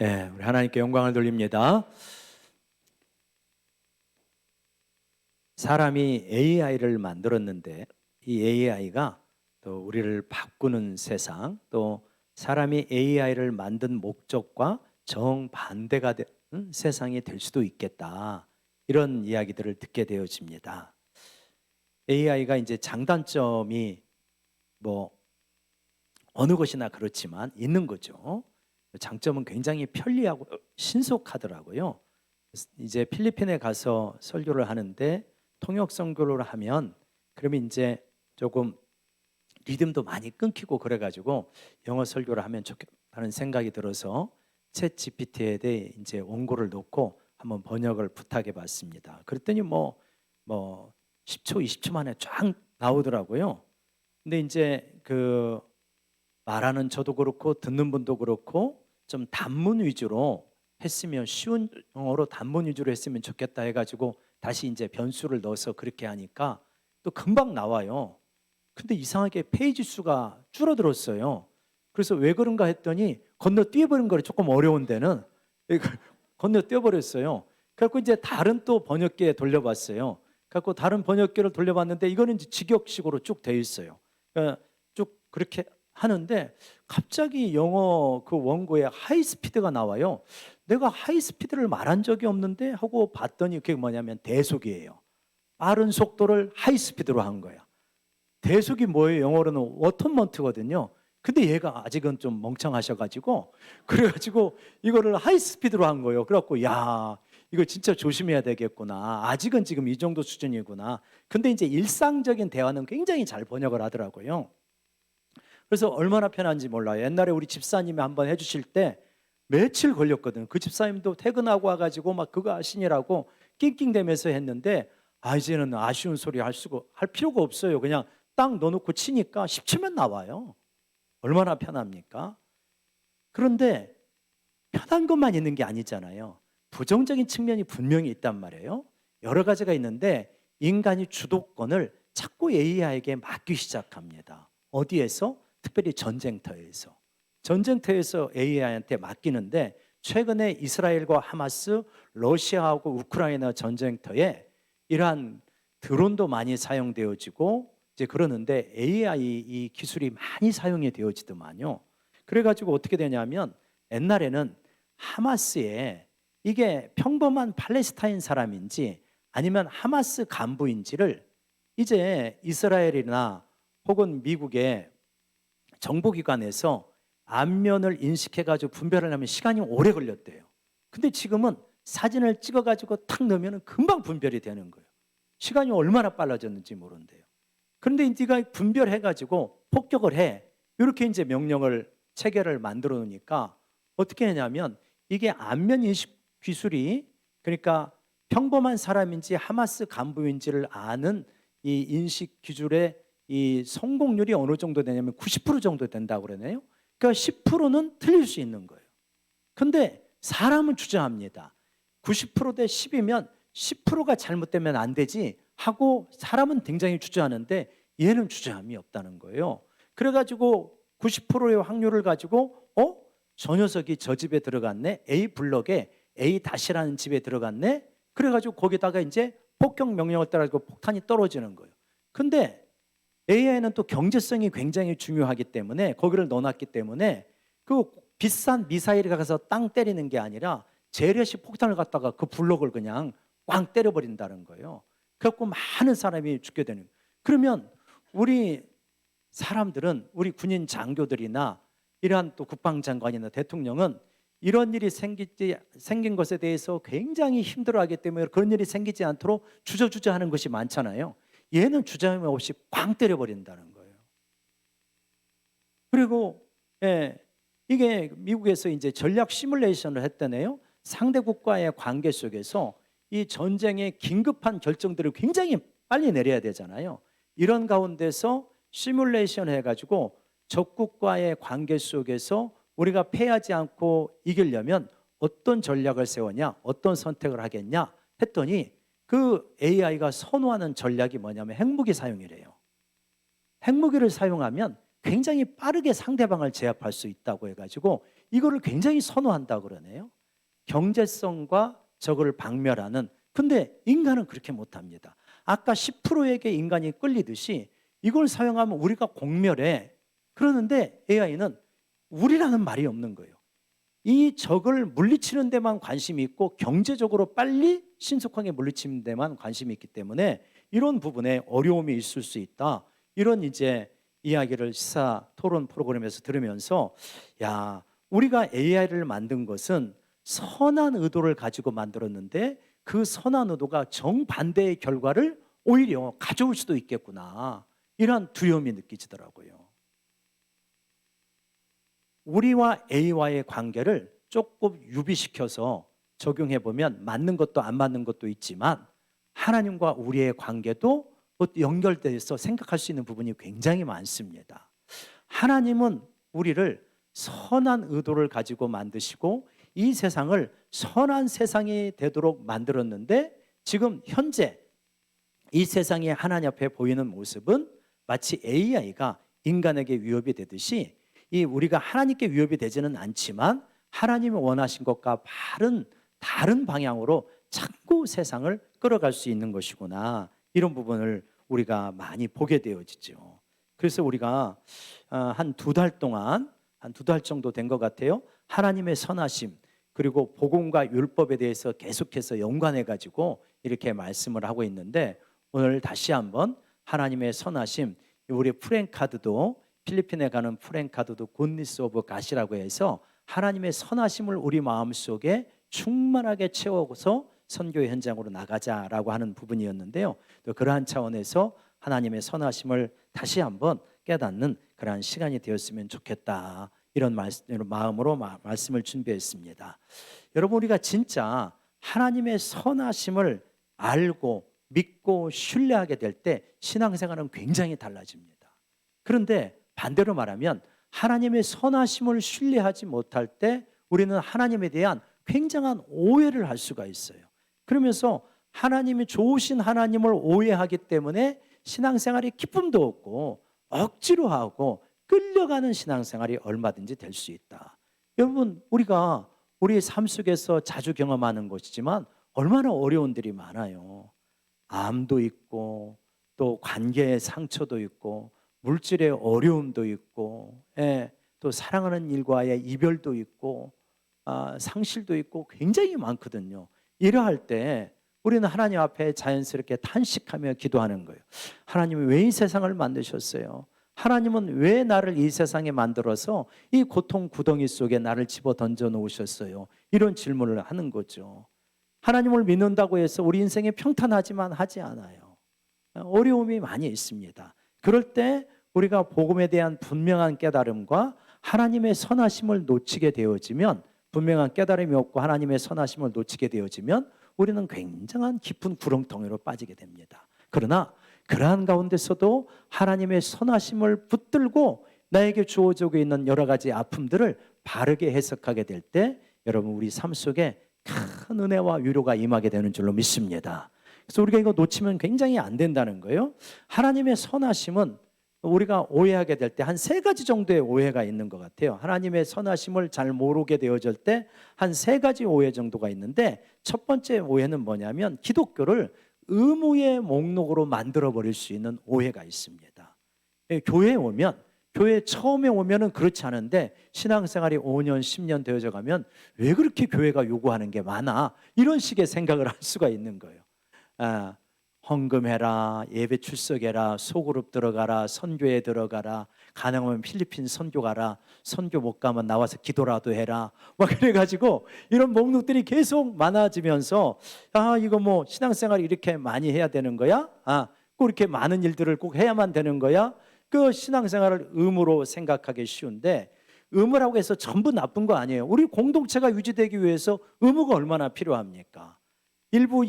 예, 우리 하나님께 영광을 돌립니다. 사람이 AI를 만들었는데 이 AI가 또 우리를 바꾸는 세상, 또 사람이 AI를 만든 목적과 정반대가 되는 세상이 될 수도 있겠다. 이런 이야기들을 듣게 되어집니다. AI가 이제 장단점이 뭐 어느 것이나 그렇지만 있는 거죠. 장점은 굉장히 편리하고 신속하더라고요. 이제 필리핀에 가서 설교를 하는데 통역 선교를 하면 그러면 이제 조금 리듬도 많이 끊기고 그래가지고 영어 설교를 하면 좋겠다는 생각이 들어서 챗 GPT에 대해 이제 원고를 넣고 한번 번역을 부탁해 봤습니다. 그랬더니 뭐 10초, 20초 만에 쫙 나오더라고요. 근데 이제 그 말하는 저도 그렇고 듣는 분도 그렇고 좀 단문 위주로 했으면, 쉬운 영어로 단문 위주로 했으면 좋겠다 해가지고 다시 이제 변수를 넣어서 그렇게 하니까 또 금방 나와요. 근데 이상하게 페이지 수가 줄어들었어요. 그래서 왜 그런가 했더니 건너뛰어버린 거를, 조금 어려운 데는 건너뛰어버렸어요. 그래갖고 이제 다른 또 번역기에 돌려봤어요. 그래갖고 다른 번역기를 돌려봤는데 이거는 이제 직역식으로 쭉 돼 있어요. 그러니까 쭉 그렇게 하는데 갑자기 영어 그 원고에 하이스피드가 나와요. 내가 하이스피드를 말한 적이 없는데 하고 봤더니 그게 뭐냐면 대속이에요. 빠른 속도를 하이스피드로 한 거야. 대속이 뭐예요? 영어로는 워터먼트거든요. 근데 얘가 아직은 좀 멍청하셔가지고 그래가지고 이거를 하이스피드로 한 거예요. 그래갖고 야, 이거 진짜 조심해야 되겠구나. 아직은 지금 이 정도 수준이구나. 근데 이제 일상적인 대화는 굉장히 잘 번역을 하더라고요. 그래서 얼마나 편한지 몰라요. 옛날에 우리 집사님이 한번 해주실 때 며칠 걸렸거든요. 그 집사님도 퇴근하고 와가지고 막 그거 하시느라고 낑낑대면서 했는데, 이제는 아쉬운 소리 할 필요가 없어요. 그냥 딱 넣어놓고 치니까 10초면 나와요. 얼마나 편합니까? 그런데 편한 것만 있는 게 아니잖아요. 부정적인 측면이 분명히 있단 말이에요. 여러 가지가 있는데 인간이 주도권을 자꾸 AI에게 맡기 시작합니다. 어디에서? 특별히 전쟁터에서 AI한테 맡기는데, 최근에 이스라엘과 하마스, 러시아하고 우크라이나 전쟁터에 이러한 드론도 많이 사용되어지고 이제 그러는데 AI 이 기술이 많이 사용이 되어지더만요. 그래가지고 어떻게 되냐면 옛날에는 하마스에 이게 평범한 팔레스타인 사람인지 아니면 하마스 간부인지를 이제 이스라엘이나 혹은 미국의 정보기관에서 안면을 인식해가지고 분별을 하면 시간이 오래 걸렸대요. 근데 지금은 사진을 찍어가지고 탁 넣으면 금방 분별이 되는 거예요. 시간이 얼마나 빨라졌는지 모른대요. 그런데 네가 분별해가지고 폭격을 해. 이렇게 이제 명령을, 체계를 만들어 놓으니까 어떻게 하냐면 이게 안면 인식 기술이, 그러니까 평범한 사람인지 하마스 간부인지를 아는 이 인식 기술의 이 성공률이 어느 정도 되냐면 90% 정도 된다고 그러네요. 그러니까 10%는 틀릴 수 있는 거예요. 근데 사람은 주저합니다. 90%대 10이면 10%가 잘못되면 안 되지 하고 사람은 굉장히 주저하는데 얘는 주저함이 없다는 거예요. 그래가지고 90%의 확률을 가지고 저 녀석이 저 집에 들어갔네, A 블럭에 A-라는 집에 들어갔네. 그래가지고 거기다가 이제 폭격 명령을 따라가지고 폭탄이 떨어지는 거예요. 근데 AI는 또 경제성이 굉장히 중요하기 때문에 거기를 넣어놨기 때문에 그 비싼 미사일이 가서 땅 때리는 게 아니라 재래식 폭탄을 갖다가 그 블록을 그냥 꽝 때려버린다는 거예요. 그래갖고 많은 사람이 죽게 되는 거예요. 그러면 우리 사람들은, 우리 군인 장교들이나 이러한 또 국방장관이나 대통령은 이런 일이 생긴 것에 대해서 굉장히 힘들어하기 때문에 그런 일이 생기지 않도록 주저주저하는 것이 많잖아요. 얘는 주저함 없이 꽝 때려버린다는 거예요. 그리고 이게 미국에서 이제 전략 시뮬레이션을 했다네요. 상대 국가의 관계 속에서 이 전쟁의 긴급한 결정들을 굉장히 빨리 내려야 되잖아요. 이런 가운데서 시뮬레이션 해가지고 적국과의 관계 속에서 우리가 패하지 않고 이기려면 어떤 전략을 세우냐, 어떤 선택을 하겠냐 했더니 그 AI가 선호하는 전략이 뭐냐면 핵무기 사용이래요. 핵무기를 사용하면 굉장히 빠르게 상대방을 제압할 수 있다고 해가지고 이거를 굉장히 선호한다 그러네요. 경제성과 적을 박멸하는. 근데 인간은 그렇게 못합니다. 아까 10%에게 인간이 끌리듯이 이걸 사용하면 우리가 공멸해. 그러는데 AI는 우리라는 말이 없는 거예요. 이 적을 물리치는 데만 관심이 있고 경제적으로 빨리 신속하게 물리치는 데만 관심이 있기 때문에 이런 부분에 어려움이 있을 수 있다. 이런 이제 이야기를 시사 토론 프로그램에서 들으면서, 야, 우리가 AI를 만든 것은 선한 의도를 가지고 만들었는데 그 선한 의도가 정반대의 결과를 오히려 가져올 수도 있겠구나. 이런 두려움이 느껴지더라고요. 우리와 A와의 관계를 조금 유비시켜서 적용해 보면 맞는 것도 안 맞는 것도 있지만 하나님과 우리의 관계도 연결돼서 생각할 수 있는 부분이 굉장히 많습니다. 하나님은 우리를 선한 의도를 가지고 만드시고 이 세상을 선한 세상이 되도록 만들었는데 지금 현재 이 세상이 하나님 앞에 보이는 모습은 마치 AI가 인간에게 위협이 되듯이 이 우리가 하나님께 위협이 되지는 않지만 하나님이 원하신 것과 다른 방향으로 자꾸 세상을 끌어갈 수 있는 것이구나. 이런 부분을 우리가 많이 보게 되어지죠. 그래서 우리가 한 2달 동안 한 2달 정도 된 것 같아요. 하나님의 선하심 그리고 복음과 율법에 대해서 계속해서 연관해 가지고 이렇게 말씀을 하고 있는데 오늘 다시 한번 하나님의 선하심, 우리 프랭카드도 필리핀에 가는 프랭카드도 굿니스 오브 갓이라고 해서 하나님의 선하심을 우리 마음속에 충만하게 채워서 선교의 현장으로 나가자라고 하는 부분이었는데요. 또 그러한 차원에서 하나님의 선하심을 다시 한번 깨닫는 그러한 시간이 되었으면 좋겠다. 이런 마음으로 말씀을 준비했습니다. 여러분, 우리가 진짜 하나님의 선하심을 알고 믿고 신뢰하게 될 때 신앙생활은 굉장히 달라집니다. 그런데 반대로 말하면 하나님의 선하심을 신뢰하지 못할 때 우리는 하나님에 대한 굉장한 오해를 할 수가 있어요. 그러면서 하나님이 좋으신 하나님을 오해하기 때문에 신앙생활이 기쁨도 없고 억지로 하고 끌려가는 신앙생활이 얼마든지 될 수 있다. 여러분, 우리가 우리의 삶 속에서 자주 경험하는 것이지만 얼마나 어려운 일이 많아요. 암도 있고 또 관계의 상처도 있고 물질의 어려움도 있고, 또 사랑하는 일과의 이별도 있고, 상실도 있고 굉장히 많거든요. 이러할 때 우리는 하나님 앞에 자연스럽게 탄식하며 기도하는 거예요. 하나님이 왜 이 세상을 만드셨어요? 하나님은 왜 나를 이 세상에 만들어서 이 고통 구덩이 속에 나를 집어 던져 놓으셨어요? 이런 질문을 하는 거죠. 하나님을 믿는다고 해서 우리 인생이 평탄하지만 하지 않아요. 어려움이 많이 있습니다. 그럴 때 우리가 복음에 대한 분명한 깨달음과 하나님의 선하심을 놓치게 되어지면, 분명한 깨달음이 없고 하나님의 선하심을 놓치게 되어지면 우리는 굉장한 깊은 구렁텅이로 빠지게 됩니다. 그러나 그러한 가운데서도 하나님의 선하심을 붙들고 나에게 주어지고 있는 여러 가지 아픔들을 바르게 해석하게 될 때 여러분, 우리 삶 속에 큰 은혜와 위로가 임하게 되는 줄로 믿습니다. 그래서 우리가 이거 놓치면 굉장히 안 된다는 거예요. 하나님의 선하심은 우리가 오해하게 될 때 한 3가지 정도의 오해가 있는 것 같아요. 하나님의 선하심을 잘 모르게 되어질 때 한 3가지 오해 정도가 있는데, 첫 번째 오해는 뭐냐면 기독교를 의무의 목록으로 만들어 버릴 수 있는 오해가 있습니다. 교회에 오면, 교회 처음에 오면은 그렇지 않은데 신앙생활이 5년 10년 되어져 가면 왜 그렇게 교회가 요구하는 게 많아? 이런 식의 생각을 할 수가 있는 거예요. 헌금해라, 예배 출석해라, 소그룹 들어가라, 선교에 들어가라, 가능하면 필리핀 선교 가라, 선교 못 가면 나와서 기도라도 해라, 막 그래가지고 이런 목록들이 계속 많아지면서 이거 뭐 신앙생활 이렇게 많이 해야 되는 거야? 꼭 이렇게 많은 일들을 꼭 해야만 되는 거야? 그 신앙생활을 의무로 생각하기 쉬운데, 의무라고 해서 전부 나쁜 거 아니에요. 우리 공동체가 유지되기 위해서 의무가 얼마나 필요합니까? 일부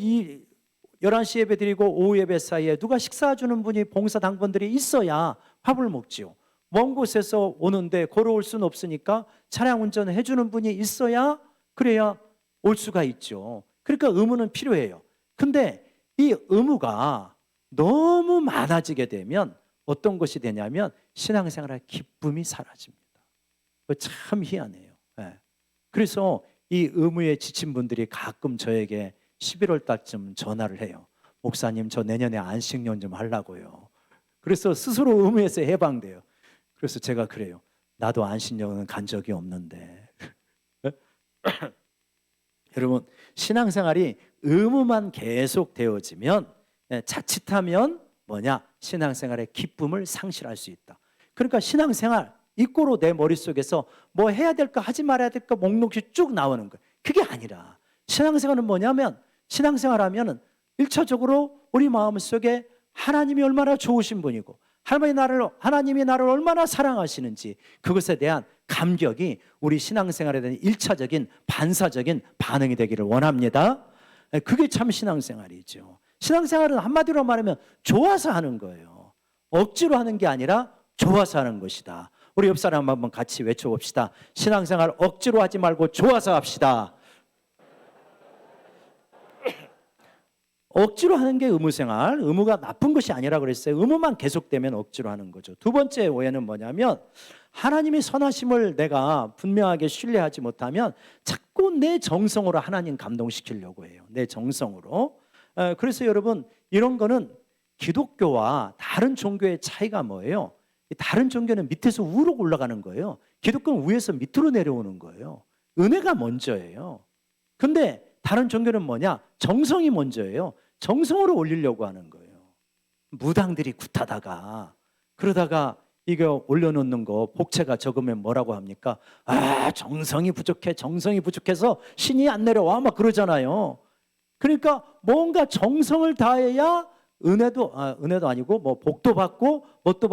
11시 예배 드리고 오후 예배 사이에 누가 식사 주는 분이, 봉사 당번들이 있어야 밥을 먹지요. 먼 곳에서 오는데 걸어올 수는 없으니까 차량 운전을 해주는 분이 있어야, 그래야 올 수가 있죠. 그러니까 의무는 필요해요. 근데 이 의무가 너무 많아지게 되면 어떤 것이 되냐면 신앙생활의 기쁨이 사라집니다. 참 희한해요. 예. 그래서 이 의무에 지친 분들이 가끔 저에게 11월 달쯤 전화를 해요. 목사님, 저 내년에 안식년 좀 하려고요. 그래서 스스로 의무에서 해방돼요. 그래서 제가 그래요. 나도 안식년은 간 적이 없는데. 여러분, 신앙생활이 의무만 계속 되어지면 자칫하면 뭐냐? 신앙생활의 기쁨을 상실할 수 있다. 그러니까 신앙생활 이꼬로 내 머릿속에서 뭐 해야 될까 하지 말아야 될까 목록이 쭉 나오는 거예요. 그게 아니라 신앙생활은 뭐냐면 신앙생활하면은 1차적으로 우리 마음속에 하나님이 얼마나 좋으신 분이고 하나님이 나를 얼마나 사랑하시는지 그것에 대한 감격이 우리 신앙생활에 대한 1차적인 반사적인 반응이 되기를 원합니다. 그게 참 신앙생활이죠. 신앙생활은 한마디로 말하면 좋아서 하는 거예요. 억지로 하는 게 아니라 좋아서 하는 것이다. 우리 옆 사람 한번 같이 외쳐봅시다. 신앙생활 억지로 하지 말고 좋아서 합시다. 억지로 하는 게 의무생활, 의무가 나쁜 것이 아니라 그랬어요. 의무만 계속되면 억지로 하는 거죠. 두 번째 오해는 뭐냐면 하나님의 선하심을 내가 분명하게 신뢰하지 못하면 자꾸 내 정성으로 하나님 감동시키려고 해요. 내 정성으로. 그래서 여러분 이런 거는 기독교와 다른 종교의 차이가 뭐예요? 다른 종교는 밑에서 위로 올라가는 거예요. 기독교는 위에서 밑으로 내려오는 거예요. 은혜가 먼저예요. 근데 다른 종교는 뭐냐? 정성이 먼저예요. 정성으로 올리려고 하는 거예요. 무당들이 굿하다가 그러다가 이거 올려놓는 거 복채가 적으면 뭐라고 합니까? 아, 정성이 부족해. 정성이 부족해서 신이 안 내려와 막 그러잖아요. 그러니까 뭔가 정성을 다해야 은혜도 아니고 뭐 복도 받고 뭣도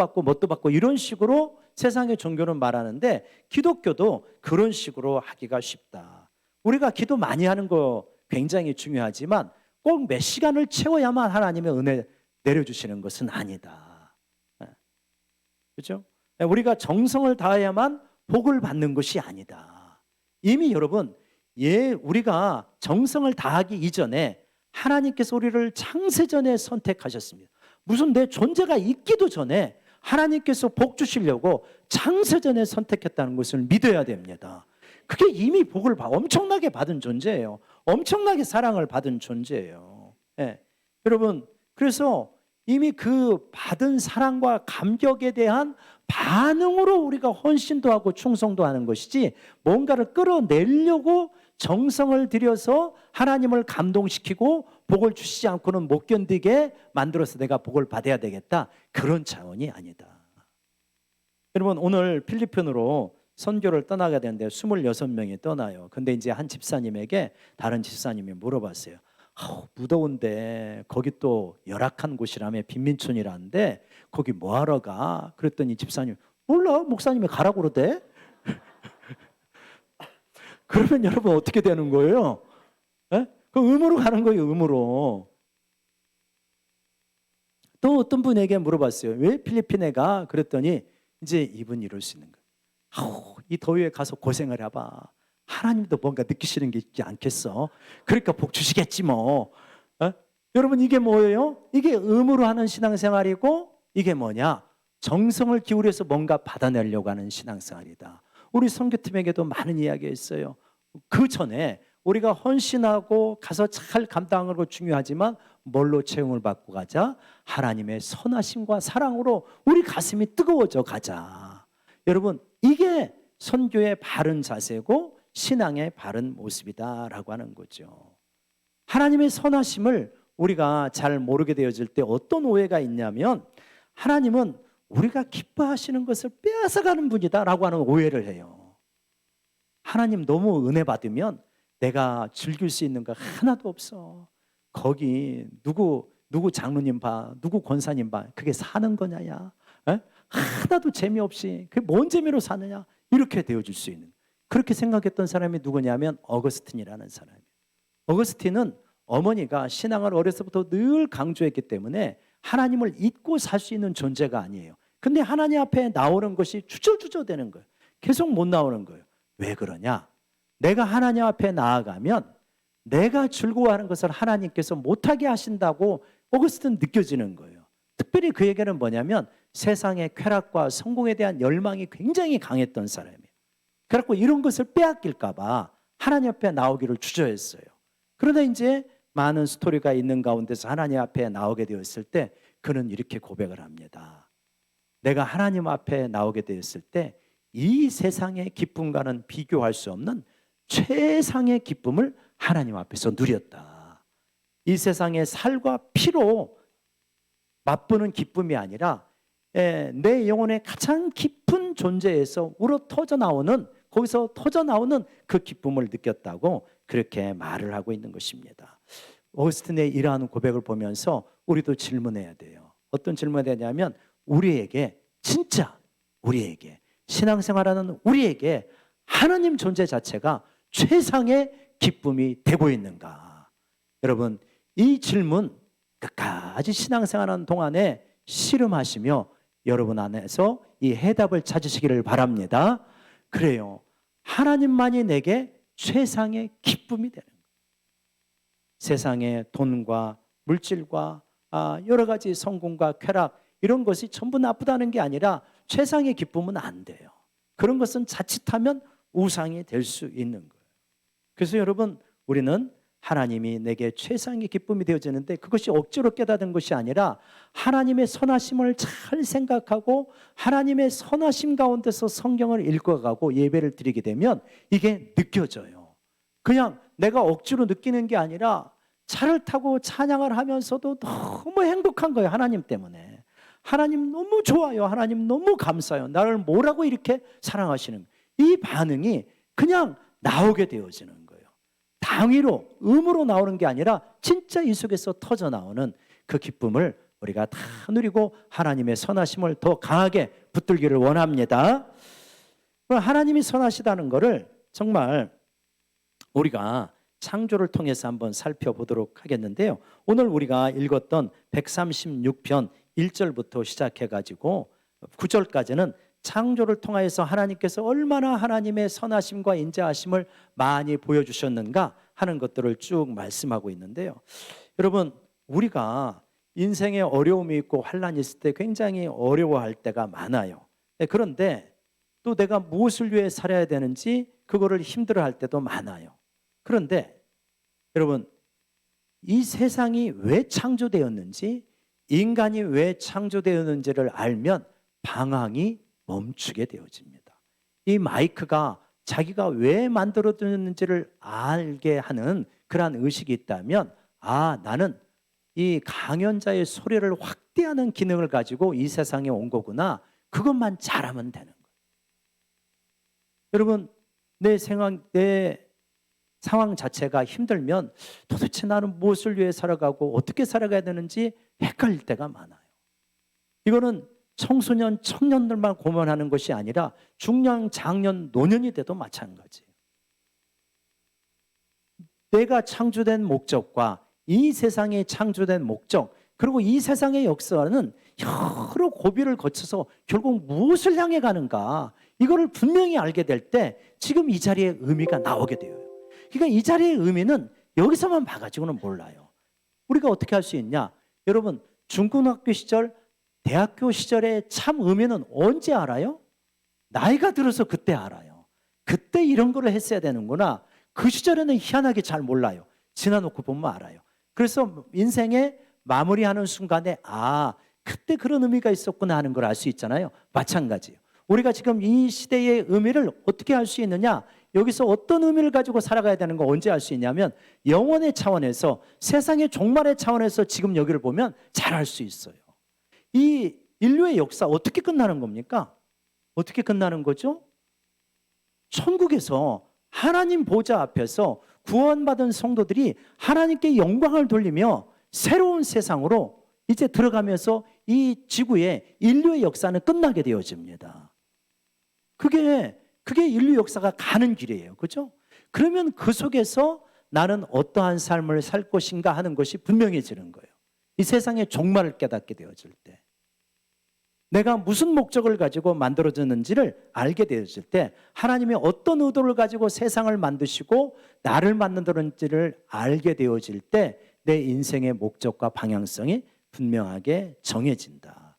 받고 이런 식으로 세상의 종교는 말하는데 기독교도 그런 식으로 하기가 쉽다. 우리가 기도 많이 하는 거 굉장히 중요하지만 꼭 몇 시간을 채워야만 하나님의 은혜 내려주시는 것은 아니다. 그렇죠? 우리가 정성을 다해야만 복을 받는 것이 아니다. 이미 여러분, 우리가 정성을 다하기 이전에 하나님께서 우리를 창세전에 선택하셨습니다. 무슨 내 존재가 있기도 전에 하나님께서 복 주시려고 창세전에 선택했다는 것을 믿어야 됩니다. 그게 이미 복을 엄청나게 받은 존재예요. 엄청나게 사랑을 받은 존재예요. 예. 여러분, 그래서 이미 그 받은 사랑과 감격에 대한 반응으로 우리가 헌신도 하고 충성도 하는 것이지 뭔가를 끌어내려고 정성을 들여서 하나님을 감동시키고 복을 주시지 않고는 못 견디게 만들어서 내가 복을 받아야 되겠다. 그런 차원이 아니다. 여러분, 오늘 필리핀으로 선교를 떠나게 되는데 26명이 떠나요. 근데 이제 한 집사님에게 다른 집사님이 물어봤어요. 무더운데 거기 또 열악한 곳이라며 빈민촌이라는데 거기 뭐하러 가? 그랬더니 집사님 몰라, 목사님이 가라고 그러대. 그러면 여러분 어떻게 되는 거예요? 그 의무로 가는 거예요. 의무로. 또 어떤 분에게 물어봤어요. 왜 필리핀에 가? 그랬더니 이제 이분이 이럴 수 있는 거예요. 이 더위에 가서 고생을 해봐. 하나님도 뭔가 느끼시는 게 있지 않겠어? 그러니까 복 주시겠지 뭐. 여러분 이게 뭐예요? 이게 의무로 하는 신앙생활이고 이게 뭐냐? 정성을 기울여서 뭔가 받아내려고 하는 신앙생활이다. 우리 선교팀에게도 많은 이야기했어요. 그 전에 우리가 헌신하고 가서 잘 감당하는 거 중요하지만 뭘로 채용을 받고 가자? 하나님의 선하심과 사랑으로 우리 가슴이 뜨거워져 가자. 여러분 이게 선교의 바른 자세고 신앙의 바른 모습이다라고 하는 거죠. 하나님의 선하심을 우리가 잘 모르게 되어질 때 어떤 오해가 있냐면 하나님은 우리가 기뻐하시는 것을 빼앗아가는 분이다라고 하는 오해를 해요. 하나님 너무 은혜 받으면 내가 즐길 수 있는 거 하나도 없어. 거기 누구 장로님 봐, 누구 권사님 봐, 그게 사는 거냐야? 하나도 재미없이 그게 뭔 재미로 사느냐? 이렇게 되어질 수 있는, 그렇게 생각했던 사람이 누구냐면 어거스틴이라는 사람이에요. 어거스틴은 어머니가 신앙을 어려서부터 늘 강조했기 때문에 하나님을 잊고 살 수 있는 존재가 아니에요. 근데 하나님 앞에 나오는 것이 주저주저 되는 거예요. 계속 못 나오는 거예요. 왜 그러냐? 내가 하나님 앞에 나아가면 내가 즐거워하는 것을 하나님께서 못하게 하신다고 어거스틴은 느껴지는 거예요. 특별히 그 얘기는 뭐냐면 세상의 쾌락과 성공에 대한 열망이 굉장히 강했던 사람이에요. 그래갖고 이런 것을 빼앗길까 봐 하나님 앞에 나오기를 주저했어요. 그러다 이제 많은 스토리가 있는 가운데서 하나님 앞에 나오게 되었을 때 그는 이렇게 고백을 합니다. 내가 하나님 앞에 나오게 되었을 때 이 세상의 기쁨과는 비교할 수 없는 최상의 기쁨을 하나님 앞에서 누렸다. 이 세상의 살과 피로 맛보는 기쁨이 아니라 내 영혼의 가장 깊은 존재에서 우러 터져 나오는, 거기서 터져 나오는 그 기쁨을 느꼈다고 그렇게 말을 하고 있는 것입니다. 오스틴의 이러한 고백을 보면서 우리도 질문해야 돼요. 어떤 질문을 해야 되냐면 우리에게, 진짜 우리에게, 신앙생활하는 우리에게 하나님 존재 자체가 최상의 기쁨이 되고 있는가? 여러분, 이 질문 끝까지 신앙생활하는 동안에 씨름하시며 여러분 안에서 이 해답을 찾으시기를 바랍니다. 그래요, 하나님만이 내게 최상의 기쁨이 되는 거예요. 세상의 돈과 물질과 여러 가지 성공과 쾌락, 이런 것이 전부 나쁘다는 게 아니라 최상의 기쁨은 안 돼요. 그런 것은 자칫하면 우상이 될 수 있는 거예요. 그래서 여러분, 우리는 하나님이 내게 최상의 기쁨이 되어지는데 그것이 억지로 깨닫는 것이 아니라 하나님의 선하심을 잘 생각하고 하나님의 선하심 가운데서 성경을 읽어가고 예배를 드리게 되면 이게 느껴져요. 그냥 내가 억지로 느끼는 게 아니라 차를 타고 찬양을 하면서도 너무 행복한 거예요. 하나님 때문에. 하나님 너무 좋아요. 하나님 너무 감사해요. 나를 뭐라고 이렇게 사랑하시는, 이 반응이 그냥 나오게 되어지는 거예요. 당위로, 음으로 나오는 게 아니라 진짜 이 속에서 터져 나오는 그 기쁨을 우리가 다 누리고 하나님의 선하심을 더 강하게 붙들기를 원합니다. 하나님이 선하시다는 것을 정말 우리가 창조를 통해서 한번 살펴보도록 하겠는데요. 오늘 우리가 읽었던 136편 1절부터 시작해가지고 9절까지는 창조를 통하여서 하나님께서 얼마나 하나님의 선하심과 인자하심을 많이 보여주셨는가 하는 것들을 쭉 말씀하고 있는데요. 여러분, 우리가 인생에 어려움이 있고 환난이 있을 때 굉장히 어려워할 때가 많아요. 그런데 또 내가 무엇을 위해 살아야 되는지 그거를 힘들어할 때도 많아요. 그런데 여러분, 이 세상이 왜 창조되었는지, 인간이 왜 창조되었는지를 알면 방황이 멈추게 되어집니다. 이 마이크가 자기가 왜 만들어졌는지를 알게 하는 그러한 의식이 있다면, 나는 이 강연자의 소리를 확대하는 기능을 가지고 이 세상에 온 거구나, 그것만 잘하면 되는 거예요. 여러분, 내 상황 자체가 힘들면 도대체 나는 무엇을 위해 살아가고 어떻게 살아가야 되는지 헷갈릴 때가 많아요. 이거는 청소년, 청년들만 고민하는 것이 아니라 중년, 장년, 노년이 돼도 마찬가지예요. 내가 창조된 목적과 이 세상에 창조된 목적, 그리고 이 세상의 역사는 여러 고비를 거쳐서 결국 무엇을 향해 가는가, 이거를 분명히 알게 될 때 지금 이 자리에 의미가 나오게 돼요. 그러니까 이 자리의 의미는 여기서만 봐가지고는 몰라요. 우리가 어떻게 할 수 있냐? 여러분, 중고등학교 시절, 대학교 시절의 참 의미는 언제 알아요? 나이가 들어서 그때 알아요. 그때 이런 거를 했어야 되는구나. 그 시절에는 희한하게 잘 몰라요. 지나놓고 보면 알아요. 그래서 인생의 마무리하는 순간에 그때 그런 의미가 있었구나 하는 걸 알 수 있잖아요. 마찬가지예요. 우리가 지금 이 시대의 의미를 어떻게 알 수 있느냐? 여기서 어떤 의미를 가지고 살아가야 되는 거 언제 알 수 있냐면 영원의 차원에서, 세상의 종말의 차원에서 지금 여기를 보면 잘 알 수 있어요. 이 인류의 역사 어떻게 끝나는 겁니까? 어떻게 끝나는 거죠? 천국에서 하나님 보좌 앞에서 구원받은 성도들이 하나님께 영광을 돌리며 새로운 세상으로 이제 들어가면서 이 지구의 인류의 역사는 끝나게 되어집니다. 그게 인류 역사가 가는 길이에요. 그렇죠? 그러면 그 속에서 나는 어떠한 삶을 살 것인가 하는 것이 분명해지는 거예요. 이 세상의 종말을 깨닫게 되어질 때, 내가 무슨 목적을 가지고 만들어졌는지를 알게 되어질 때, 하나님이 어떤 의도를 가지고 세상을 만드시고 나를 만들었는지를 알게 되어질 때 내 인생의 목적과 방향성이 분명하게 정해진다.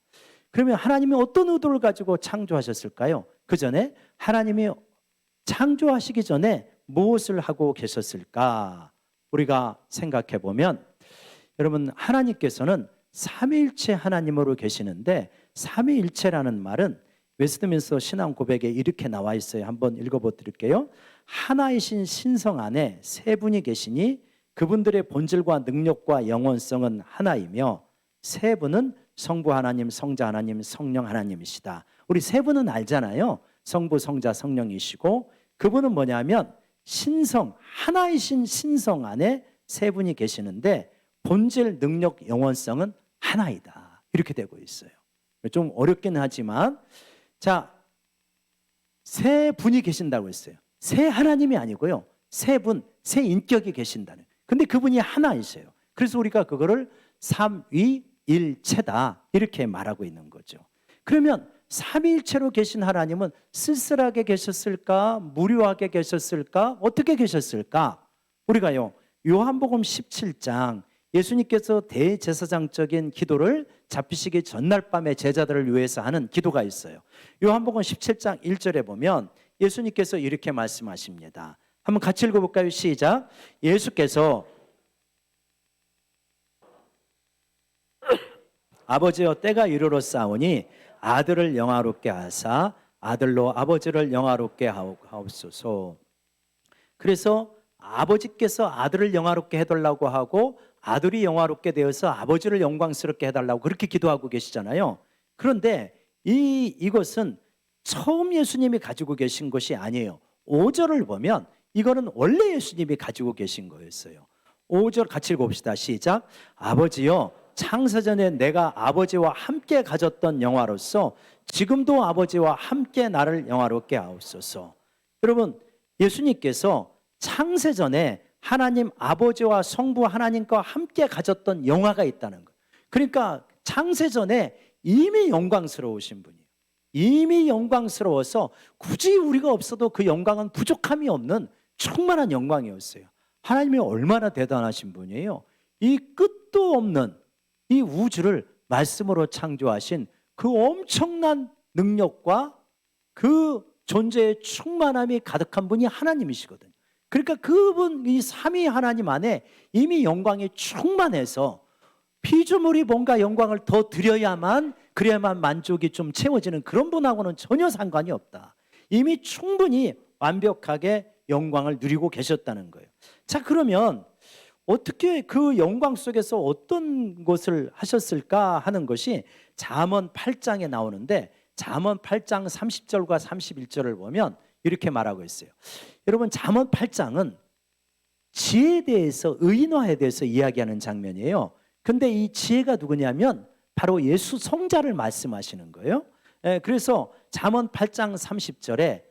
그러면 하나님이 어떤 의도를 가지고 창조하셨을까요? 그 전에 하나님이 창조하시기 전에 무엇을 하고 계셨을까? 우리가 생각해 보면 여러분, 하나님께서는 삼위일체 하나님으로 계시는데 삼위일체라는 말은 웨스트민스터 신앙 고백에 이렇게 나와 있어요. 한번 읽어보드릴게요. 하나이신 신성 안에 세 분이 계시니 그분들의 본질과 능력과 영원성은 하나이며 세 분은 성부 하나님, 성자 하나님, 성령 하나님이시다. 우리 세 분은 알잖아요. 성부, 성자, 성령이시고 그분은 뭐냐면 신성, 하나이신 신성 안에 세 분이 계시는데 본질, 능력, 영원성은 하나이다. 이렇게 되고 있어요. 좀 어렵긴 하지만 자, 세 분이 계신다고 했어요. 세 하나님이 아니고요. 세 분, 세 인격이 계신다는. 근데 그분이 하나이세요. 그래서 우리가 그거를 삼위일체다 이렇게 말하고 있는 거죠. 그러면 삼위일체로 계신 하나님은 쓸쓸하게 계셨을까? 무료하게 계셨을까? 어떻게 계셨을까? 우리가요, 요한복음 17장 예수님께서 대제사장적인 기도를 잡히시기 전날 밤에 제자들을 위해서 하는 기도가 있어요. 요한복음 17장 1절에 보면 예수님께서 이렇게 말씀하십니다. 한번 같이 읽어볼까요? 시작. 예수께서 아버지여 때가 이르렀사오니 아들을 영화롭게 하사 아들로 아버지를 영화롭게 하옵소서. 그래서 아버지께서 아들을 영화롭게 해달라고 하고 아들이 영화롭게 되어서 아버지를 영광스럽게 해달라고 그렇게 기도하고 계시잖아요. 그런데 이것은 처음 예수님이 가지고 계신 것이 아니에요. 5절을 보면 이거는 원래 예수님이 가지고 계신 거였어요. 5절 같이 읽어봅시다. 시작. 아버지여 창세전에 내가 아버지와 함께 가졌던 영화로서 지금도 아버지와 함께 나를 영화롭게 하옵소서. 여러분, 예수님께서 창세전에 하나님 아버지와 성부 하나님과 함께 가졌던 영화가 있다는 거예요. 그러니까 창세전에 이미 영광스러우신 분이에요. 이미 영광스러워서 굳이 우리가 없어도 그 영광은 부족함이 없는 충만한 영광이었어요. 하나님이 얼마나 대단하신 분이에요. 이 끝도 없는 이 우주를 말씀으로 창조하신 그 엄청난 능력과 그 존재의 충만함이 가득한 분이 하나님이시거든요. 그러니까 그분 이 삼위 하나님 안에 이미 영광이 충만해서 피조물이 뭔가 영광을 더 드려야만 그래야만 만족이 좀 채워지는 그런 분하고는 전혀 상관이 없다. 이미 충분히 완벽하게 영광을 누리고 계셨다는 거예요. 자, 그러면 어떻게 그 영광 속에서 어떤 것을 하셨을까 하는 것이 잠언 8장에 나오는데 잠언 8장 30절과 31절을 보면 이렇게 말하고 있어요. 여러분, 잠언 8장은 지혜에 대해서, 의인화에 대해서 이야기하는 장면이에요. 근데 이 지혜가 누구냐면 바로 예수 성자를 말씀하시는 거예요. 그래서 잠언 8장 30절에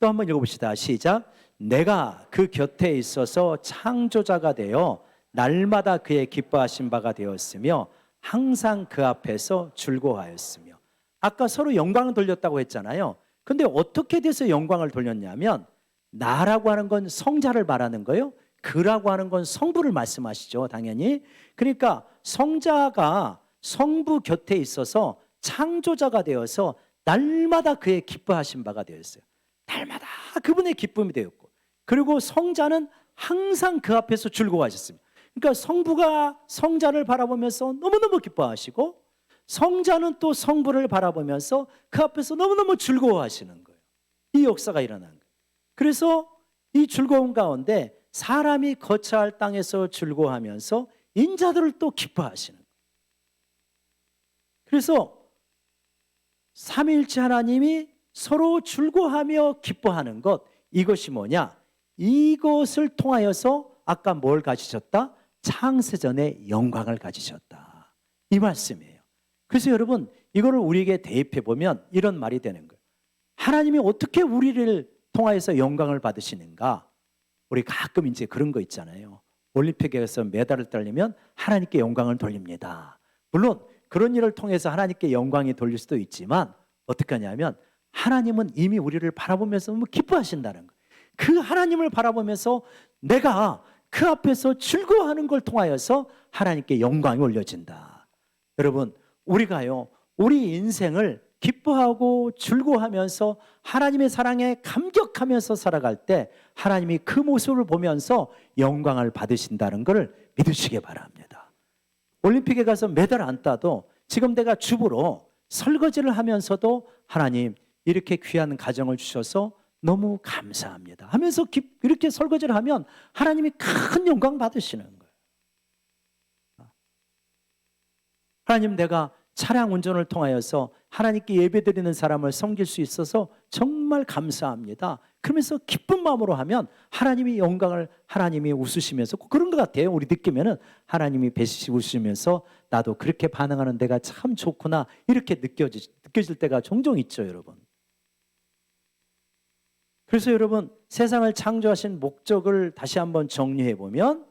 또 한번 읽어봅시다. 시작. 내가 그 곁에 있어서 창조자가 되어 날마다 그의 기뻐하신 바가 되었으며 항상 그 앞에서 즐거워하였으며. 아까 서로 영광을 돌렸다고 했잖아요. 근데 어떻게 돼서 영광을 돌렸냐면 나라고 하는 건 성자를 말하는 거예요. 그라고 하는 건 성부를 말씀하시죠, 당연히. 그러니까 성자가 성부 곁에 있어서 창조자가 되어서 날마다 그의 기뻐하신 바가 되었어요. 날마다 그분의 기쁨이 되었고, 그리고 성자는 항상 그 앞에서 즐거워하셨습니다. 그러니까 성부가 성자를 바라보면서 너무너무 기뻐하시고 성자는 또 성부를 바라보면서 그 앞에서 너무너무 즐거워하시는 거예요. 이 역사가 일어난 거예요. 그래서 이 즐거움 가운데 사람이 거처할 땅에서 즐거워하면서 인자들을 또 기뻐하시는 거예요. 그래서 삼위일체 하나님이 서로 즐거워하며 기뻐하는 것, 이것이 뭐냐? 이것을 통하여서 아까 뭘 가지셨다? 창세전에 영광을 가지셨다. 이 말씀이에요. 그래서 여러분, 이거를 우리에게 대입해 보면 이런 말이 되는 거예요. 하나님이 어떻게 우리를 통하여서 영광을 받으시는가? 우리 가끔 이제 그런 거 있잖아요. 올림픽에서 메달을 따려면 하나님께 영광을 돌립니다. 물론 그런 일을 통해서 하나님께 영광이 돌릴 수도 있지만 어떻게 하냐면 하나님은 이미 우리를 바라보면서 너무 기뻐하신다는 거예요. 그 하나님을 바라보면서 내가 그 앞에서 즐거워하는 걸 통하여서 하나님께 영광이 올려진다. 여러분, 우리가요 우리 인생을 기뻐하고 즐거워하면서 하나님의 사랑에 감격하면서 살아갈 때 하나님이 그 모습을 보면서 영광을 받으신다는 것을 믿으시기 바랍니다. 올림픽에 가서 메달 안 따도 지금 내가 주부로 설거지를 하면서도 하나님 이렇게 귀한 가정을 주셔서 너무 감사합니다 하면서 이렇게 설거지를 하면 하나님이 큰 영광 받으시는 거예요. 하나님, 내가 차량 운전을 통하여서 하나님께 예배드리는 사람을 섬길 수 있어서 정말 감사합니다 그러면서 기쁜 마음으로 하면 하나님이 영광을, 하나님이 웃으시면서 그런 것 같아요. 우리 느끼면은 하나님이 배시시 웃으시면서 나도 그렇게 반응하는 데가 참 좋구나 이렇게 느껴질 때가 종종 있죠, 여러분. 그래서 여러분, 세상을 창조하신 목적을 다시 한번 정리해 보면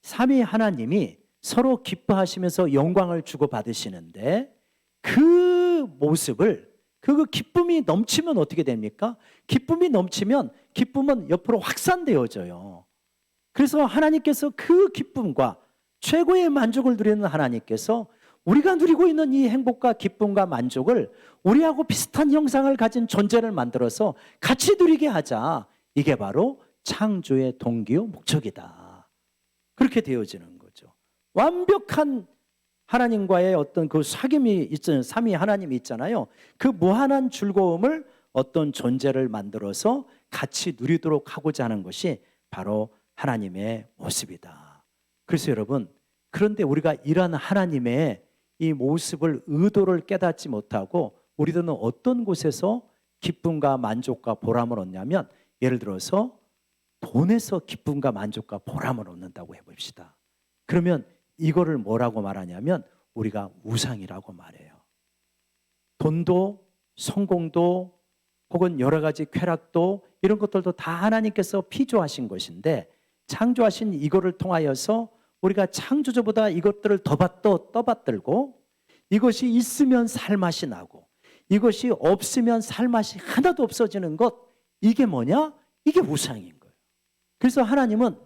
삼위 하나님이 서로 기뻐하시면서 영광을 주고받으시는데 그 모습을, 그 기쁨이 넘치면 어떻게 됩니까? 기쁨이 넘치면 기쁨은 옆으로 확산되어져요. 그래서 하나님께서 그 기쁨과 최고의 만족을 누리는 하나님께서 우리가 누리고 있는 이 행복과 기쁨과 만족을 우리하고 비슷한 형상을 가진 존재를 만들어서 같이 누리게 하자. 이게 바로 창조의 동기요 목적이다. 그렇게 되어지는 거죠. 완벽한 하나님과의 어떤 그 사귐이 있잖아요. 삼위 하나님이 있잖아요. 그 무한한 즐거움을 어떤 존재를 만들어서 같이 누리도록 하고자 하는 것이 바로 하나님의 모습이다. 그래서 여러분, 그런데 우리가 이런 하나님의 이 모습을, 의도를 깨닫지 못하고 우리들은 어떤 곳에서 기쁨과 만족과 보람을 얻냐면, 예를 들어서 돈에서 기쁨과 만족과 보람을 얻는다고 해봅시다. 그러면 이거를 뭐라고 말하냐면 우리가 우상이라고 말해요. 돈도 성공도 혹은 여러 가지 쾌락도 이런 것들도 다 하나님께서 피조하신 것인데, 창조하신 이거를 통하여서 우리가 창조주보다 이것들을 더 떠받들고 이것이 있으면 살맛이 나고 이것이 없으면 살맛이 하나도 없어지는 것, 이게 뭐냐? 이게 우상인 거예요. 그래서 하나님은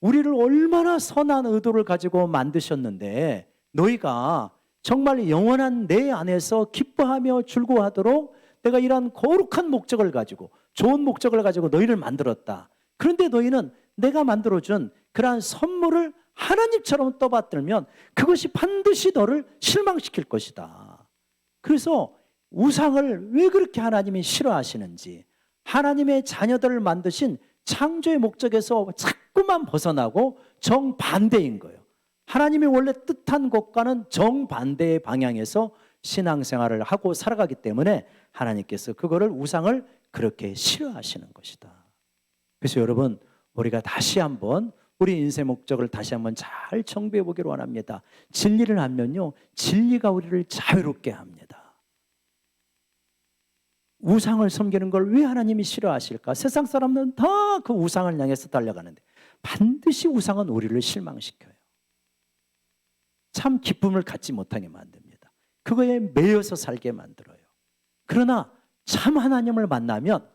우리를 얼마나 선한 의도를 가지고 만드셨는데 너희가 정말 영원한 내 안에서 기뻐하며 즐거워하도록 내가 이러한 거룩한 목적을 가지고, 좋은 목적을 가지고 너희를 만들었다. 그런데 너희는 내가 만들어준 그러한 선물을 하나님처럼 떠받들면 그것이 반드시 너를 실망시킬 것이다. 그래서 우상을 왜 그렇게 하나님이 싫어하시는지, 하나님의 자녀들을 만드신 창조의 목적에서 자꾸만 벗어나고 정반대인 거예요. 하나님이 원래 뜻한 것과는 정반대의 방향에서 신앙생활을 하고 살아가기 때문에 하나님께서 그거를, 우상을 그렇게 싫어하시는 것이다. 그래서 여러분, 우리가 다시 한번 우리 인생 목적을 다시 한번 잘 정비해 보기를 원합니다. 진리를 알면요, 진리가 우리를 자유롭게 합니다. 우상을 섬기는 걸 왜 하나님이 싫어하실까? 세상 사람들은 다 그 우상을 향해서 달려가는데 반드시 우상은 우리를 실망시켜요. 참 기쁨을 갖지 못하게 만듭니다. 그거에 매여서 살게 만들어요. 그러나 참 하나님을 만나면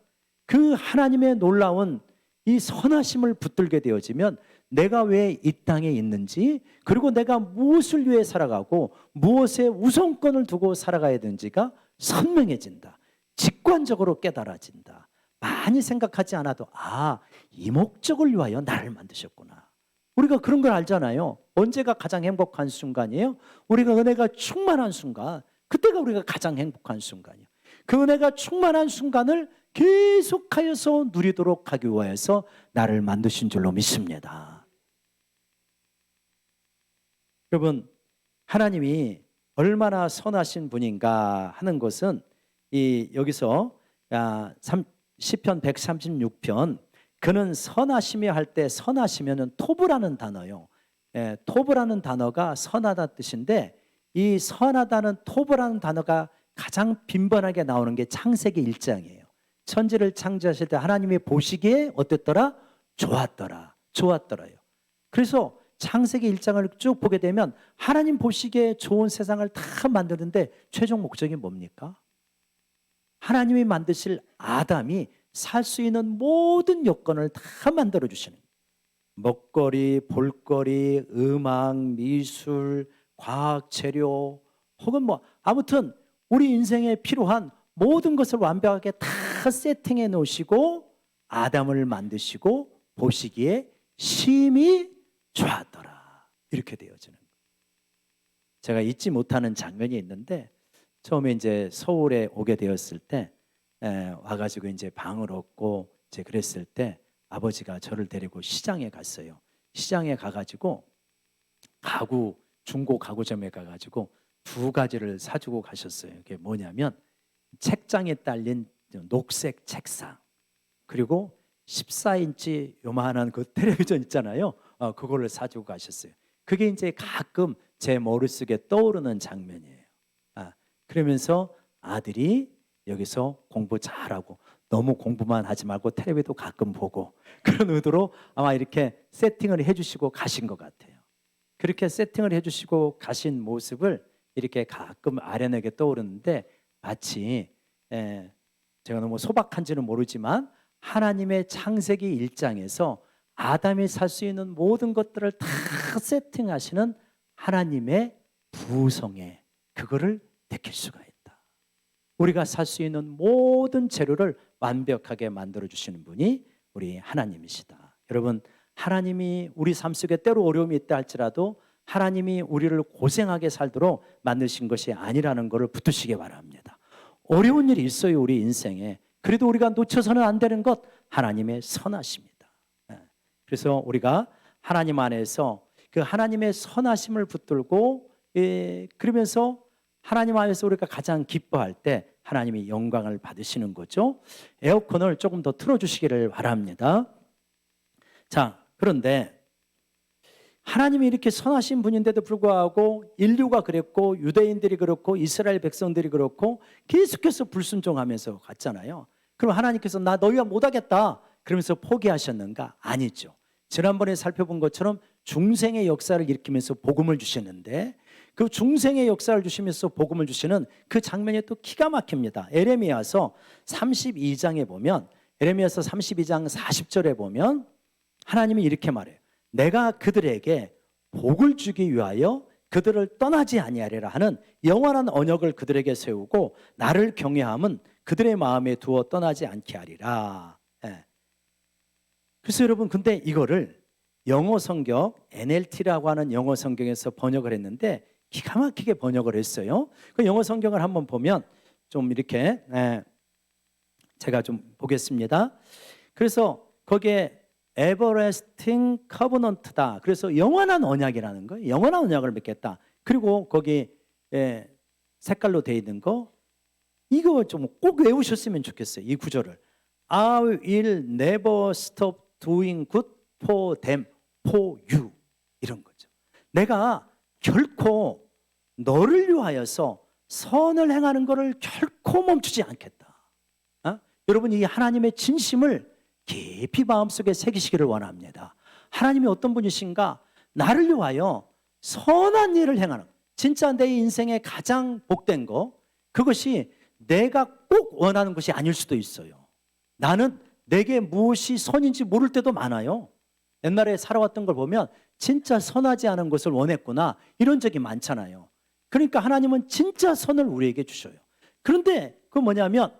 그 하나님의 놀라운 이 선하심을 붙들게 되어지면 내가 왜 이 땅에 있는지, 그리고 내가 무엇을 위해 살아가고 무엇에 우선권을 두고 살아가야 되는지가 선명해진다. 직관적으로 깨달아진다. 많이 생각하지 않아도 이 목적을 위하여 나를 만드셨구나. 우리가 그런 걸 알잖아요. 언제가 가장 행복한 순간이에요? 우리가 은혜가 충만한 순간, 그때가 우리가 가장 행복한 순간이에요. 그 은혜가 충만한 순간을 계속하여서 누리도록 하기 위해서 나를 만드신 줄로 믿습니다. 여러분, 하나님이 얼마나 선하신 분인가 하는 것은 여기서 시편 136편, 그는 선하시며 할 때, 선하시면은 토브라는 단어요. 토브라는 단어가 선하다 뜻인데, 이 선하다는, 토브라는 단어가 가장 빈번하게 나오는 게 창세기 1장이에요. 천지를 창조하실 때 하나님이 보시기에 어땠더라? 좋았더라요. 그래서 창세기 1장을 쭉 보게 되면 하나님 보시기에 좋은 세상을 다 만드는데 최종 목적이 뭡니까? 하나님이 만드실 아담이 살 수 있는 모든 여건을 다 만들어 주시는 거예요. 먹거리, 볼거리, 음악, 미술, 과학 재료, 혹은 아무튼 우리 인생에 필요한 모든 것을 완벽하게 다 세팅해 놓으시고 아담을 만드시고 보시기에 심히 좋았더라. 이렇게 되어지는 거예요. 제가 잊지 못하는 장면이 있는데 처음에 이제 서울에 오게 되었을 때 와가지고 이제 방을 얻고 이제 그랬을 때 아버지가 저를 데리고 시장에 갔어요. 시장에 가가지고 중고 가구점에 가가지고 두 가지를 사주고 가셨어요. 그게 뭐냐면 책장에 딸린 녹색 책상 그리고 14인치 요만한 그 텔레비전 있잖아요. 그거를 사주고 가셨어요. 그게 이제 가끔 제 머릿속에 떠오르는 장면이에요. 그러면서 아들이 여기서 공부 잘하고 너무 공부만 하지 말고 텔레비도 가끔 보고 그런 의도로 아마 이렇게 세팅을 해주시고 가신 것 같아요. 그렇게 세팅을 해주시고 가신 모습을 이렇게 가끔 아련하게 떠오르는데 마치 제가 너무 소박한지는 모르지만 하나님의 창세기 1장에서 아담이 살 수 있는 모든 것들을 다 세팅하시는 하나님의 부성에 그거를 느낄 수가 있다. 우리가 살 수 있는 모든 재료를 완벽하게 만들어주시는 분이 우리 하나님이시다. 여러분, 하나님이 우리 삶 속에 때로 어려움이 있다 할지라도 하나님이 우리를 고생하게 살도록 만드신 것이 아니라는 것을 붙드시기 바랍니다. 어려운 일이 있어요, 우리 인생에. 그래도 우리가 놓쳐서는 안 되는 것, 하나님의 선하십니다. 그래서 우리가 하나님 안에서 그 하나님의 선하심을 붙들고 그러면서 하나님 안에서 우리가 가장 기뻐할 때 하나님이 영광을 받으시는 거죠. 에어컨을 조금 더 틀어주시기를 바랍니다. 자, 그런데 하나님이 이렇게 선하신 분인데도 불구하고 인류가 그랬고 유대인들이 그렇고 이스라엘 백성들이 그렇고 계속해서 불순종하면서 갔잖아요. 그럼 하나님께서 나 너희가 못하겠다 그러면서 포기하셨는가? 아니죠. 지난번에 살펴본 것처럼 중생의 역사를 일으키면서 복음을 주시는데 그 중생의 역사를 주시면서 복음을 주시는 그 장면이 또 기가 막힙니다. 에레미야서 32장에 보면 에레미야서 32장 40절에 보면 하나님이 이렇게 말해요. 내가 그들에게 복을 주기 위하여 그들을 떠나지 아니하리라 하는 영원한 언약을 그들에게 세우고 나를 경외함은 그들의 마음에 두어 떠나지 않게 하리라. 그래서 여러분 근데 이거를 영어 성경 NLT라고 하는 영어 성경에서 번역을 했는데 기가 막히게 번역을 했어요. 그 영어 성경을 한번 보면 좀 이렇게 제가 좀 보겠습니다. 그래서 거기에 Everlasting Covenant다. 그래서 영원한 언약이라는 거예요. 영원한 언약을 맺겠다. 그리고 거기 색깔로 되어 있는 거 이거 좀 꼭 외우셨으면 좋겠어요. 이 구절을 I will never stop doing good for them, for you 이런 거죠. 내가 결코 너를 위하여서 선을 행하는 것을 결코 멈추지 않겠다. 여러분 이 하나님의 진심을 깊이 마음속에 새기시기를 원합니다. 하나님이 어떤 분이신가? 나를 위하여 선한 일을 행하는 진짜 내 인생에 가장 복된 거 그것이 내가 꼭 원하는 것이 아닐 수도 있어요. 나는 내게 무엇이 선인지 모를 때도 많아요. 옛날에 살아왔던 걸 보면 진짜 선하지 않은 것을 원했구나 이런 적이 많잖아요. 그러니까 하나님은 진짜 선을 우리에게 주셔요. 그런데 그 뭐냐면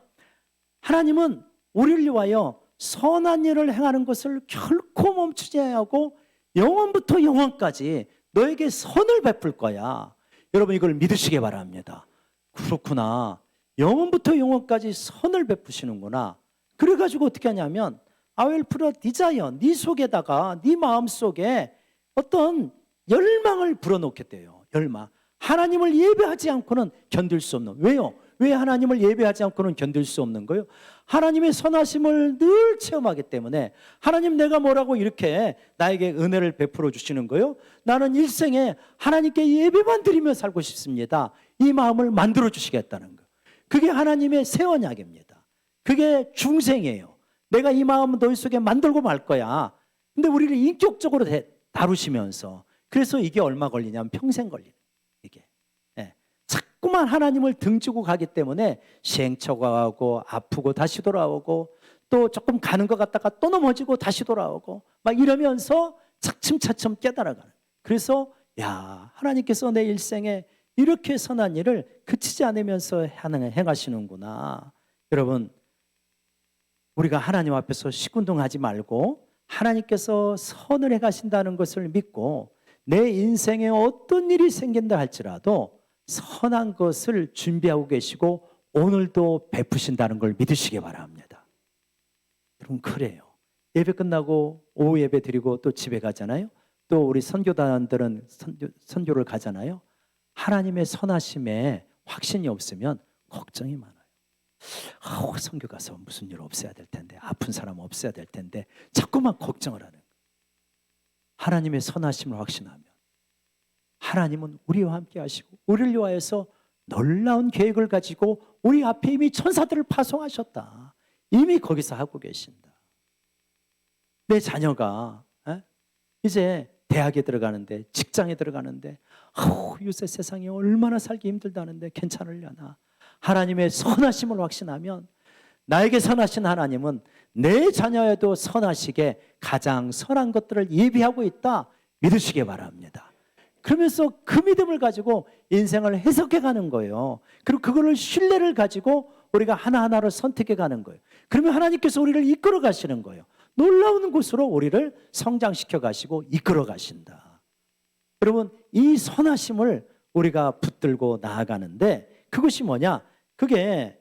하나님은 우리를 위하여 선한 일을 행하는 것을 결코 멈추지 않고 영원부터 영원까지 너에게 선을 베풀 거야. 여러분 이걸 믿으시기 바랍니다. 그렇구나. 영원부터 영원까지 선을 베푸시는구나. 그래가지고 어떻게 하냐면 I will put a desire, 네 속에다가 네 마음속에 어떤 열망을 불어넣겠대요. 열망. 하나님을 예배하지 않고는 견딜 수 없는. 왜요? 왜 하나님을 예배하지 않고는 견딜 수 없는 거예요? 하나님의 선하심을 늘 체험하기 때문에 하나님 내가 뭐라고 이렇게 나에게 은혜를 베풀어 주시는 거예요? 나는 일생에 하나님께 예배만 드리며 살고 싶습니다. 이 마음을 만들어 주시겠다는 거. 그게 하나님의 새 언약입니다. 그게 중생이에요. 내가 이 마음을 너희 속에 만들고 말 거야. 근데 우리를 인격적으로 다루시면서 그래서 이게 얼마 걸리냐면 평생 걸리는 이게. 자꾸만 하나님을 등지고 가기 때문에 시행착오가 하고 아프고 다시 돌아오고 또 조금 가는 것 같다가 또 넘어지고 다시 돌아오고 막 이러면서 차츰차츰 깨달아가는. 그래서 야 하나님께서 내 일생에 이렇게 선한 일을 그치지 않으면서 행하시는구나. 여러분, 우리가 하나님 앞에서 시큰둥하지 말고 하나님께서 선을 행하신다는 것을 믿고 내 인생에 어떤 일이 생긴다 할지라도 선한 것을 준비하고 계시고 오늘도 베푸신다는 걸 믿으시기 바랍니다. 여러분, 그래요. 예배 끝나고 오후 예배 드리고 또 집에 가잖아요. 또 우리 선교단들은 선교를 가잖아요. 하나님의 선하심에 확신이 없으면 걱정이 많아요. 선교 가서 무슨 일 없어야 될 텐데, 아픈 사람 없어야 될 텐데 자꾸만 걱정을 하는 거예요. 하나님의 선하심을 확신하면 하나님은 우리와 함께 하시고 우리를 위하여서 놀라운 계획을 가지고 우리 앞에 이미 천사들을 파송하셨다. 이미 거기서 하고 계신다. 내 자녀가 이제 대학에 들어가는데, 직장에 들어가는데 요새 세상이 얼마나 살기 힘들다는데 괜찮으려나. 하나님의 선하심을 확신하면 나에게 선하신 하나님은 내 자녀에도 선하시게 가장 선한 것들을 예비하고 있다 믿으시기 바랍니다. 그러면서 그 믿음을 가지고 인생을 해석해 가는 거예요. 그리고 그거를 신뢰를 가지고 우리가 하나하나를 선택해 가는 거예요. 그러면 하나님께서 우리를 이끌어 가시는 거예요. 놀라운 곳으로 우리를 성장시켜 가시고 이끌어 가신다. 여러분, 이 선하심을 우리가 붙들고 나아가는데 그것이 뭐냐? 그게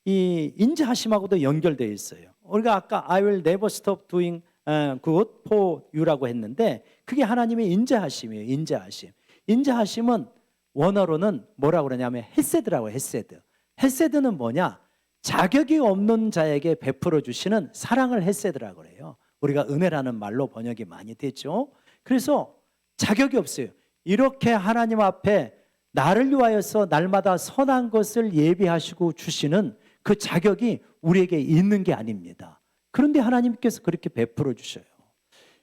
이 인자하심하고도 연결되어 있어요. 우리가 아까 I will never stop doing good for you라고 했는데 그게 하나님의 인자하심이에요. 인자하심. 인자하심은 원어로는 뭐라고 그러냐면 헤세드라고 해요. 헤세드. 헤세드는 뭐냐? 자격이 없는 자에게 베풀어 주시는 사랑을 헤세드라고 그래요. 우리가 은혜라는 말로 번역이 많이 됐죠. 그래서 자격이 없어요. 이렇게 하나님 앞에 나를 위하여서 날마다 선한 것을 예비하시고 주시는 그 자격이 우리에게 있는 게 아닙니다. 그런데 하나님께서 그렇게 베풀어 주셔요.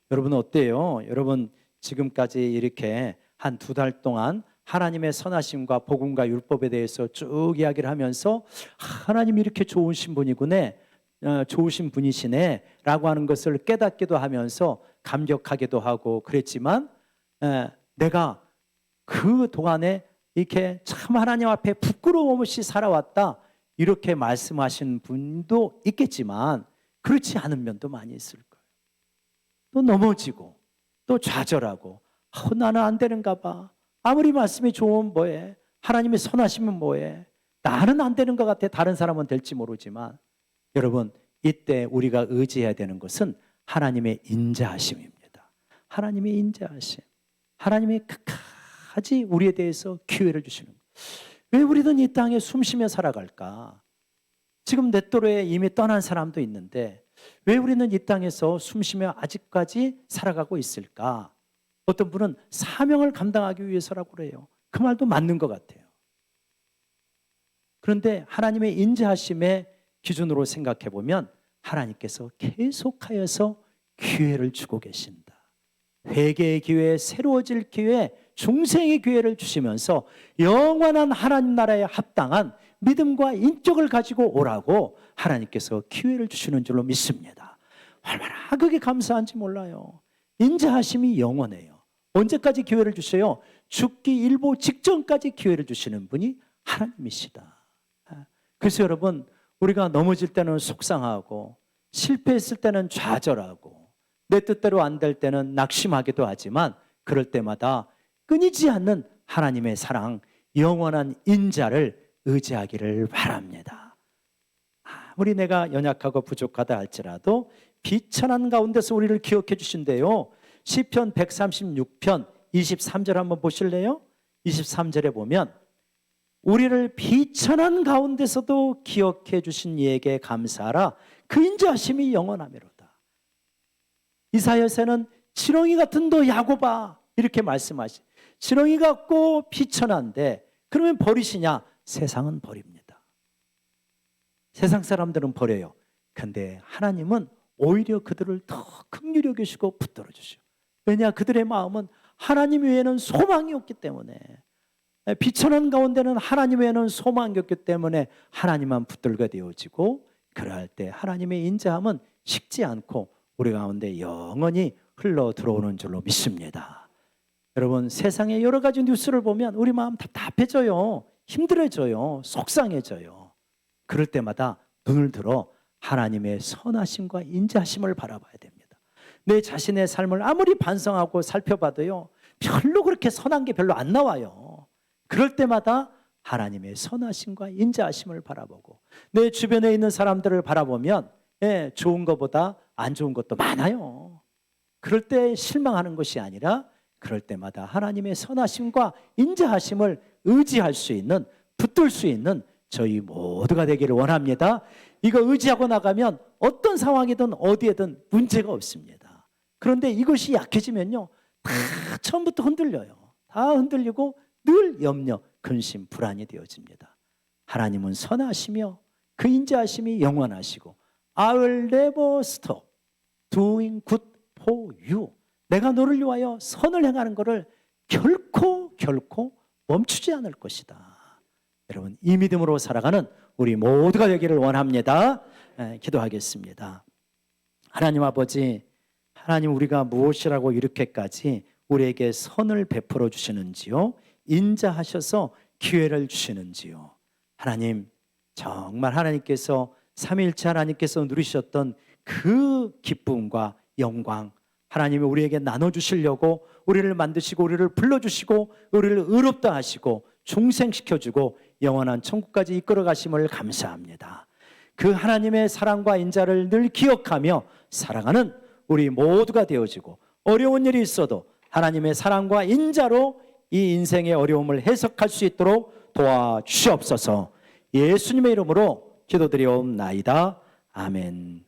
여러분 어때요? 여러분 지금까지 이렇게 한 2달 동안 하나님의 선하심과 복음과 율법에 대해서 쭉 이야기를 하면서 하나님이 이렇게 좋으신 분이구나, 좋으신 분이시네 라고 하는 것을 깨닫기도 하면서 감격하기도 하고 그랬지만 내가 그 동안에 이렇게 참 하나님 앞에 부끄러움 없이 살아왔다 이렇게 말씀하신 분도 있겠지만 그렇지 않은 면도 많이 있을 거예요. 또 넘어지고 또 좌절하고 나는 안 되는가 봐. 아무리 말씀이 좋으면 뭐해. 하나님의 선하시면 뭐해. 나는 안 되는 것 같아. 다른 사람은 될지 모르지만 여러분 이때 우리가 의지해야 되는 것은 하나님의 인자하심입니다. 하나님의 인자하심. 하나님이 끝까지 우리에 대해서 기회를 주시는 거예요. 왜 우리는 이 땅에 숨쉬며 살아갈까? 지금 내 또래에 이미 떠난 사람도 있는데 왜 우리는 이 땅에서 숨쉬며 아직까지 살아가고 있을까? 어떤 분은 사명을 감당하기 위해서라고 그래요. 그 말도 맞는 것 같아요. 그런데 하나님의 인자하심의 기준으로 생각해 보면 하나님께서 계속하여서 기회를 주고 계신다. 회개의 기회, 새로워질 기회, 중생의 기회를 주시면서 영원한 하나님 나라에 합당한 믿음과 인격을 가지고 오라고 하나님께서 기회를 주시는 줄로 믿습니다. 얼마나 그게 감사한지 몰라요. 인자하심이 영원해요. 언제까지 기회를 주셔요? 죽기 일보 직전까지 기회를 주시는 분이 하나님이시다. 그래서 여러분 우리가 넘어질 때는 속상하고 실패했을 때는 좌절하고 내 뜻대로 안 될 때는 낙심하기도 하지만 그럴 때마다 끊이지 않는 하나님의 사랑, 영원한 인자를 의지하기를 바랍니다. 아무리 내가 연약하고 부족하다 할지라도 비천한 가운데서 우리를 기억해 주신대요. 시편 136편 23절 한번 보실래요? 23절에 보면 우리를 비천한 가운데서도 기억해 주신 이에게 감사하라. 그 인자하심이 영원하미로다. 이사야서는 지렁이 같은 너 야곱아 이렇게 말씀하시. 지렁이 같고 비천한데 그러면 버리시냐? 세상은 버립니다. 세상 사람들은 버려요. 근데 하나님은 오히려 그들을 더 긍휼히 여기시고 붙들어 주시오. 왜냐? 그들의 마음은 하나님 외에는 소망이 없기 때문에, 비천한 가운데는 하나님 외에는 소망이 없기 때문에 하나님만 붙들게 되어지고, 그럴 때 하나님의 인자함은 식지 않고 우리 가운데 영원히 흘러 들어오는 줄로 믿습니다. 여러분, 세상에 여러 가지 뉴스를 보면 우리 마음 답답해져요. 힘들어져요. 속상해져요. 그럴 때마다 눈을 들어 하나님의 선하심과 인자하심을 바라봐야 됩니다. 내 자신의 삶을 아무리 반성하고 살펴봐도요, 별로 그렇게 선한 게 별로 안 나와요. 그럴 때마다 하나님의 선하심과 인자하심을 바라보고, 내 주변에 있는 사람들을 바라보면 좋은 것보다 안 좋은 것도 많아요. 그럴 때 실망하는 것이 아니라 그럴 때마다 하나님의 선하심과 인자하심을 의지할 수 있는, 붙들 수 있는 저희 모두가 되기를 원합니다. 이거 의지하고 나가면 어떤 상황이든 어디에든 문제가 없습니다. 그런데 이것이 약해지면요, 다 처음부터 흔들려요. 다 흔들리고 늘 염려, 근심, 불안이 되어집니다. 하나님은 선하시며 그 인자하심이 영원하시고 I will never stop doing good for you. 내가 너를 위하여 선을 행하는 것을 결코 멈추지 않을 것이다. 여러분, 이 믿음으로 살아가는 우리 모두가 되기를 원합니다. 기도하겠습니다. 하나님 아버지, 하나님, 우리가 무엇이라고 이렇게까지 우리에게 선을 베풀어 주시는지요, 인자하셔서 기회를 주시는지요. 하나님, 정말 하나님께서 삼위일체 하나님께서 누리셨던 그 기쁨과 영광, 하나님이 우리에게 나눠주시려고 우리를 만드시고 우리를 불러주시고 우리를 의롭다 하시고 중생시켜주고 영원한 천국까지 이끌어 가심을 감사합니다. 그 하나님의 사랑과 인자를 늘 기억하며 살아가는 우리 모두가 되어지고, 어려운 일이 있어도 하나님의 사랑과 인자로 이 인생의 어려움을 해석할 수 있도록 도와주시옵소서. 예수님의 이름으로 기도드리옵나이다. 아멘.